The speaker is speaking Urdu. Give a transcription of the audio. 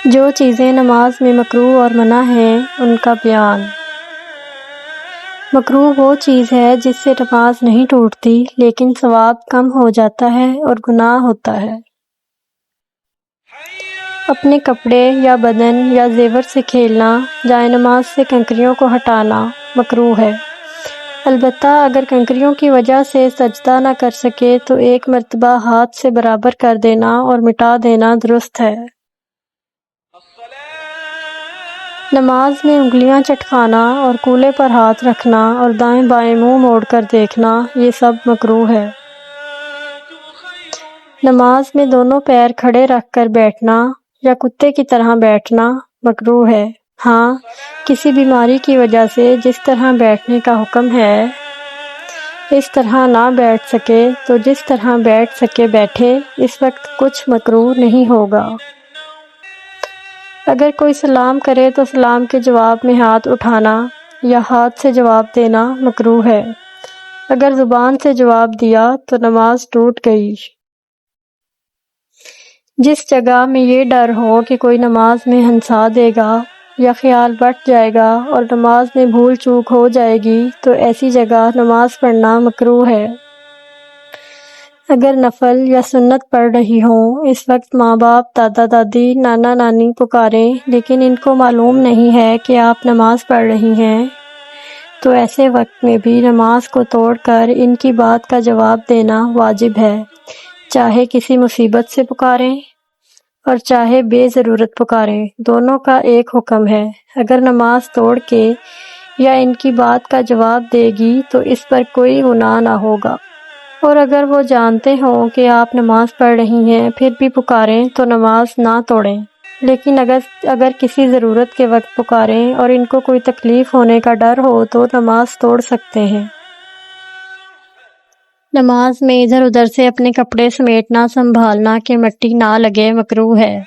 جو چیزیں نماز میں مکروہ اور منع ہیں ان کا بیان۔ مکروہ وہ چیز ہے جس سے نماز نہیں ٹوٹتی لیکن ثواب کم ہو جاتا ہے اور گناہ ہوتا ہے۔ اپنے کپڑے یا بدن یا زیور سے کھیلنا، جائے نماز سے کنکریوں کو ہٹانا مکروہ ہے۔ البتہ اگر کنکریوں کی وجہ سے سجدہ نہ کر سکے تو ایک مرتبہ ہاتھ سے برابر کر دینا اور مٹا دینا درست ہے۔ نماز میں انگلیاں چٹکانا اور کولے پر ہاتھ رکھنا اور دائیں بائیں منہ موڑ کر دیکھنا یہ سب مکروہ ہے۔ نماز میں دونوں پیر کھڑے رکھ کر بیٹھنا یا کتے کی طرح بیٹھنا مکروہ ہے۔ ہاں، کسی بیماری کی وجہ سے جس طرح بیٹھنے کا حکم ہے اس طرح نہ بیٹھ سکے تو جس طرح بیٹھ سکے بیٹھے، اس وقت کچھ مکروہ نہیں ہوگا۔ اگر کوئی سلام کرے تو سلام کے جواب میں ہاتھ اٹھانا یا ہاتھ سے جواب دینا مکروہ ہے۔ اگر زبان سے جواب دیا تو نماز ٹوٹ گئی۔ جس جگہ میں یہ ڈر ہو کہ کوئی نماز میں ہنسا دے گا یا خیال بٹ جائے گا اور نماز میں بھول چوک ہو جائے گی تو ایسی جگہ نماز پڑھنا مکروہ ہے۔ اگر نفل یا سنت پڑھ رہی ہوں، اس وقت ماں باپ، دادا دادی، نانا نانی پکاریں لیکن ان کو معلوم نہیں ہے کہ آپ نماز پڑھ رہی ہیں، تو ایسے وقت میں بھی نماز کو توڑ کر ان کی بات کا جواب دینا واجب ہے، چاہے کسی مصیبت سے پکاریں اور چاہے بے ضرورت پکاریں، دونوں کا ایک حکم ہے۔ اگر نماز توڑ کے یا ان کی بات کا جواب دے گی تو اس پر کوئی گناہ نہ ہوگا، اور اگر وہ جانتے ہوں کہ آپ نماز پڑھ رہی ہیں پھر بھی پکاریں تو نماز نہ توڑیں، لیکن اگر کسی ضرورت کے وقت پکاریں اور ان کو کوئی تکلیف ہونے کا ڈر ہو تو نماز توڑ سکتے ہیں۔ نماز میں ادھر ادھر سے اپنے کپڑے سمیٹنا، سنبھالنا کہ مٹی نہ لگے مکروہ ہے۔